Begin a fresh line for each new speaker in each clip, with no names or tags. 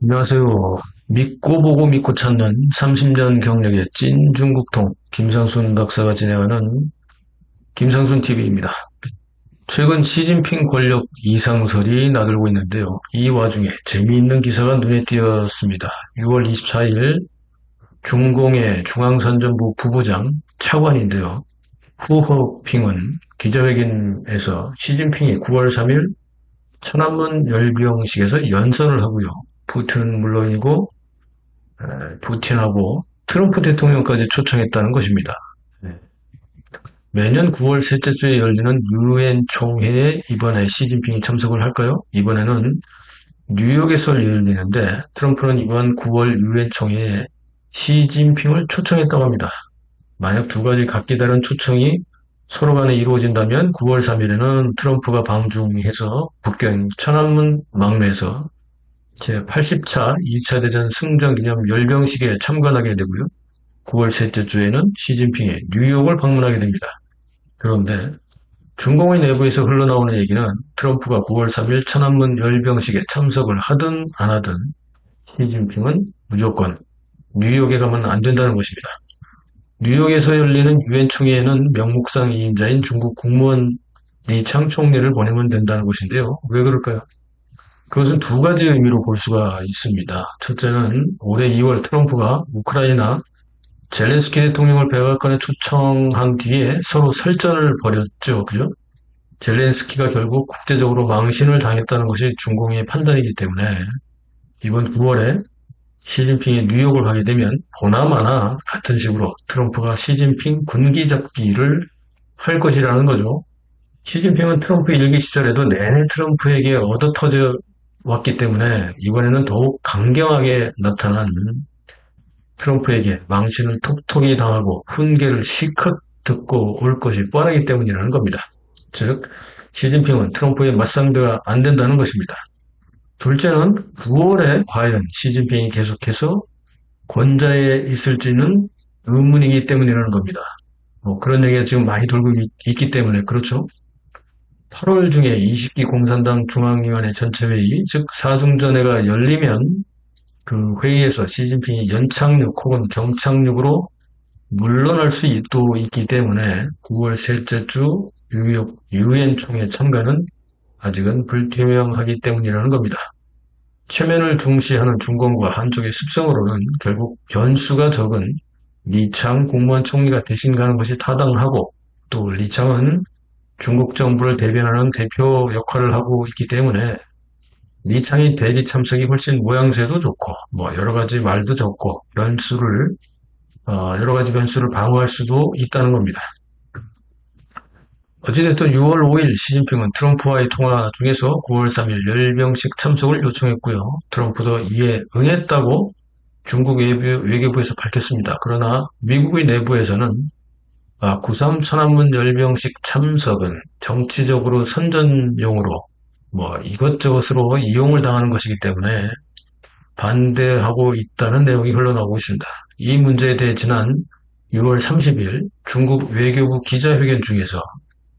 안녕하세요. 믿고 보고 믿고 찾는 30년 경력의 찐 중국통 김상순 박사가 진행하는 김상순 TV입니다. 최근 시진핑 권력 이상설이 나돌고 있는데요. 이 와중에 재미있는 기사가 눈에 띄었습니다. 6월 24일 중공의 중앙선전부 부부장 차관인데요. 후허핑은 기자회견에서 시진핑이 9월 3일 천안문 열병식에서 연설을 하고요. 푸틴은 물론이고 푸틴하고 트럼프 대통령까지 초청했다는 것입니다. 매년 9월 셋째 주에 열리는 유엔 총회에 이번에 시진핑이 참석을 할까요? 이번에는 뉴욕에서 열리는데 트럼프는 이번 9월 유엔 총회에 시진핑을 초청했다고 합니다. 만약 두 가지 각기 다른 초청이 서로 간에 이루어진다면 9월 3일에는 트럼프가 방중해서 북경 천안문 막내에서 제80차 2차 대전 승전기념 열병식에 참관하게 되고요. 9월 셋째 주에는 시진핑이 뉴욕을 방문하게 됩니다. 그런데 중공의 내부에서 흘러나오는 얘기는 트럼프가 9월 3일 천안문 열병식에 참석을 하든 안 하든 시진핑은 무조건 뉴욕에 가면 안 된다는 것입니다. 뉴욕에서 열리는 유엔 총회에는 명목상 2인자인 중국 국무원 리창 총리를 보내면 된다는 것인데요. 왜 그럴까요? 그것은 두 가지 의미로 볼 수가 있습니다. 첫째는 올해 2월 트럼프가 우크라이나 젤렌스키 대통령을 백악관에 초청한 뒤에 서로 설전을 벌였죠. 그죠? 젤렌스키가 결국 국제적으로 망신을 당했다는 것이 중공의 판단이기 때문에 이번 9월에 시진핑이 뉴욕을 가게 되면 보나마나 같은 식으로 트럼프가 시진핑 군기 잡기를 할 것이라는 거죠. 시진핑은 트럼프 일기 시절에도 내내 트럼프에게 얻어터져 왔기 때문에 이번에는 더욱 강경하게 나타난 트럼프에게 망신을 톡톡히 당하고 훈계를 실컷 듣고 올 것이 뻔하기 때문이라는 겁니다. 즉 시진핑은 트럼프의 맞상대가 안 된다는 것입니다. 둘째는 9월에 과연 시진핑이 계속해서 권좌에 있을지는 의문이기 때문이라는 겁니다. 그런 얘기가 지금 많이 돌고 있기 때문에 그렇죠. 8월 중에 20기 공산당 중앙위원회 전체회의, 즉 사중전회가 열리면 그 회의에서 시진핑이 연착륙 혹은 경착륙으로 물러날 수 있기 때문에 9월 셋째 주 뉴욕 유엔 총회 참가는 아직은 불투명하기 때문이라는 겁니다. 체면을 중시하는 중공과 한쪽의 습성으로는 결국 변수가 적은 리창 국무원 총리가 대신 가는 것이 타당하고 또 리창은 중국 정부를 대변하는 대표 역할을 하고 있기 때문에 리창이 대기 참석이 훨씬 모양새도 좋고 여러 가지 말도 적고 여러 가지 변수를 방어할 수도 있다는 겁니다. 어찌됐든 6월 5일 시진핑은 트럼프와의 통화 중에서 9월 3일 열병식 참석을 요청했고요. 트럼프도 이에 응했다고 중국 외교부에서 밝혔습니다. 그러나 미국의 내부에서는 9.3 천안문 열병식 참석은 정치적으로 선전용으로 이것저것으로 이용을 당하는 것이기 때문에 반대하고 있다는 내용이 흘러나오고 있습니다. 이 문제에 대해 지난 6월 30일 중국 외교부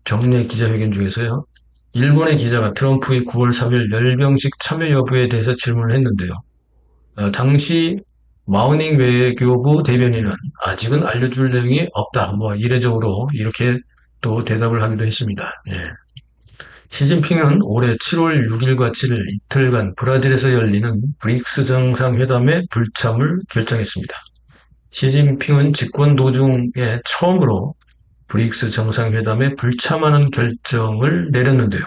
정례 기자회견 중에서요. 일본의 기자가 트럼프의 9월 3일 열병식 참여 여부에 대해서 질문을 했는데요. 당시 마우닝 외교부 대변인은 아직은 알려줄 내용이 없다. 이례적으로 이렇게 또 대답을 하기도 했습니다. 예. 시진핑은 올해 7월 6일과 7일 이틀간 브라질에서 열리는 브릭스 정상회담에 불참을 결정했습니다. 시진핑은 집권 도중에 처음으로 브릭스 정상회담에 불참하는 결정을 내렸는데요.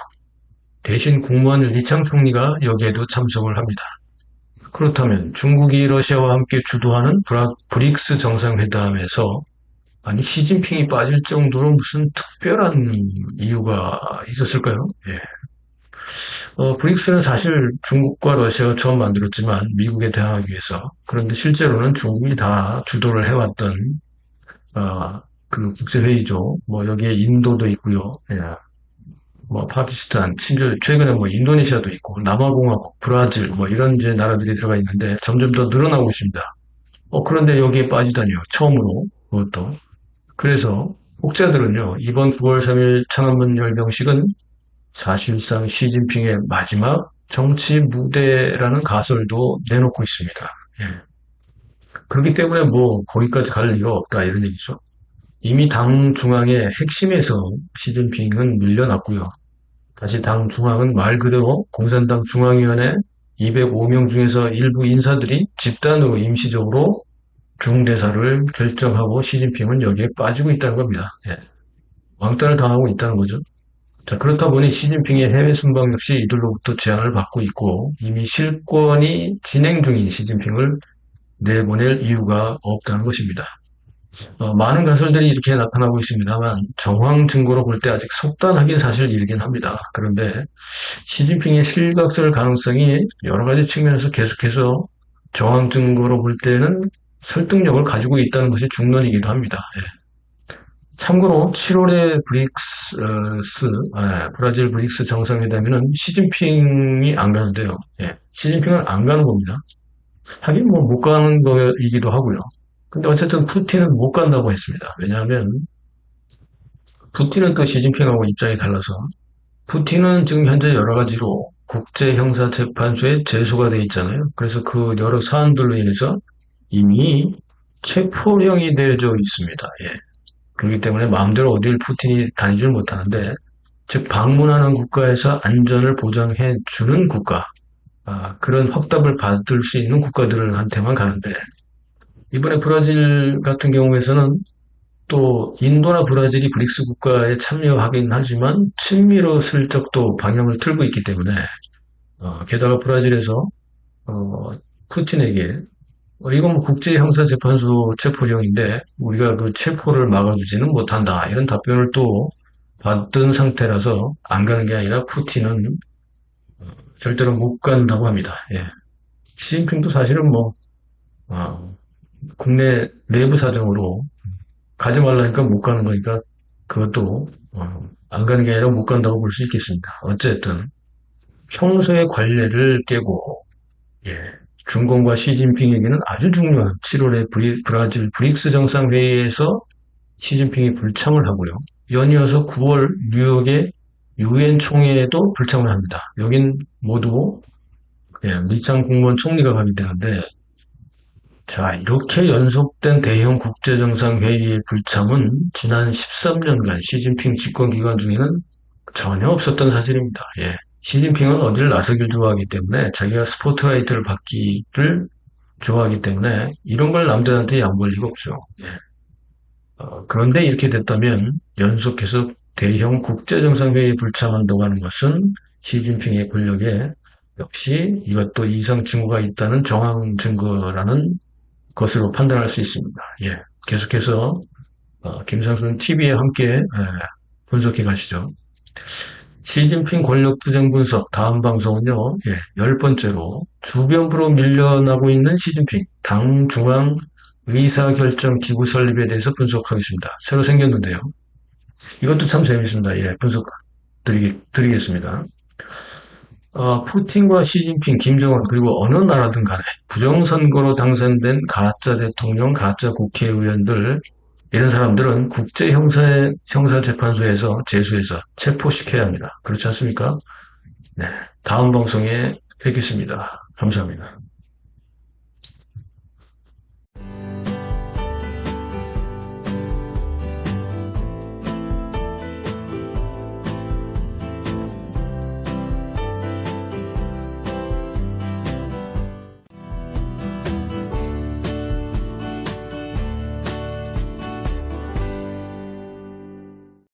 대신 국무원 리창 총리가 여기에도 참석을 합니다. 그렇다면 중국이 러시아와 함께 주도하는 브릭스 정상회담에서 시진핑이 빠질 정도로 무슨 특별한 이유가 있었을까요? 예. 브릭스는 사실 중국과 러시아가 처음 만들었지만 미국에 대항하기 위해서, 그런데 실제로는 중국이 다 주도를 해왔던 그 국제회의죠. 여기에 인도도 있고요. 예. 파키스탄, 심지어 최근에 인도네시아도 있고, 남아공화국, 브라질, 이런 이제 나라들이 들어가 있는데 점점 더 늘어나고 있습니다. 그런데 여기에 빠지다니요. 처음으로, 그것도. 그래서 혹자들은요, 이번 9월 3일 천안문 열병식은 사실상 시진핑의 마지막 정치 무대라는 가설도 내놓고 있습니다. 예. 그렇기 때문에 뭐 거기까지 갈 이유가 없다 이런 얘기죠. 이미 당 중앙의 핵심에서 시진핑은 밀려났고요. 다시 당 중앙은 말 그대로 공산당 중앙위원회 205명 중에서 일부 인사들이 집단으로 임시적으로 중대사를 결정하고 시진핑은 여기에 빠지고 있다는 겁니다. 예. 왕따를 당하고 있다는 거죠. 자, 그렇다 보니 시진핑의 해외 순방 역시 이들로부터 제안을 받고 있고 이미 실권이 진행 중인 시진핑을 내보낼 이유가 없다는 것입니다. 많은 가설들이 이렇게 나타나고 있습니다만 정황 증거로 볼 때 아직 속단하긴 사실 이르긴 합니다. 그런데 시진핑의 실각설 가능성이 여러 가지 측면에서 계속해서 정황 증거로 볼 때는 설득력을 가지고 있다는 것이 중론이기도 합니다. 예. 참고로 7월에 브라질 브릭스 정상회담에는 시진핑이 안 가는데요. 예. 시진핑은 안 가는 겁니다. 하긴 뭐 못 가는 거이기도 하고요. 근데 어쨌든 푸틴은 못 간다고 했습니다. 왜냐하면 푸틴은 또 시진핑하고 입장이 달라서 푸틴은 지금 현재 여러 가지로 국제형사재판소에 제소가 돼 있잖아요. 그래서 그 여러 사안들로 인해서 이미 체포령이 내려져 있습니다. 예. 그렇기 때문에 마음대로 어딜 푸틴이 다니질 못하는데 즉 방문하는 국가에서 안전을 보장해 주는 국가 그런 확답을 받을 수 있는 국가들한테만 가는데 이번에 브라질 같은 경우에서는 또 인도나 브라질이 브릭스 국가에 참여하긴 하지만 친미로 슬쩍 또 방향을 틀고 있기 때문에 게다가 브라질에서 푸틴에게 이건 뭐 국제형사재판소 체포령인데 우리가 그 체포를 막아주지는 못한다 이런 답변을 또 받은 상태라서 안 가는 게 아니라 푸틴은 절대로 못 간다고 합니다. 예. 시진핑도 사실은 뭐 국내 내부 사정으로 가지 말라니까 못 가는 거니까 그것도 안 가는 게 아니라 못 간다고 볼 수 있겠습니다. 어쨌든 평소의 관례를 깨고 예, 중공과 시진핑에게는 아주 중요한 7월에 브라질 브릭스 정상회의에서 시진핑이 불참을 하고요. 연이어서 9월 뉴욕의 유엔 총회에도 불참을 합니다. 여긴 모두 리창 국무원 총리가 가게 되는데 자, 이렇게 연속된 대형 국제정상회의의 불참은 지난 13년간 시진핑 집권 기간 중에는 전혀 없었던 사실입니다. 예. 시진핑은 어디를 나서길 좋아하기 때문에 자기가 스포트라이트를 받기를 좋아하기 때문에 이런 걸 남들한테 양보할 리가 없죠. 예. 그런데 이렇게 됐다면 연속해서 대형 국제정상회의에 불참한다고 하는 것은 시진핑의 권력에 역시 이것도 이상 증거가 있다는 정황 증거라는 것으로 판단할 수 있습니다. 예. 계속해서 김상순 TV에 함께 분석해 가시죠. 시진핑 권력투쟁 분석 다음 방송은요. 10번째로 주변부로 밀려나고 있는 시진핑 당 중앙 의사결정기구 설립에 대해서 분석하겠습니다. 새로 생겼는데요. 이것도 참 재밌습니다. 예, 분석 드리겠습니다. 푸틴과 시진핑, 김정은 그리고 어느 나라든 간에 부정선거로 당선된 가짜 대통령, 가짜 국회의원들 이런 사람들은 국제형사재판소에서 제소해서 체포시켜야 합니다. 그렇지 않습니까? 네, 다음 방송에 뵙겠습니다. 감사합니다.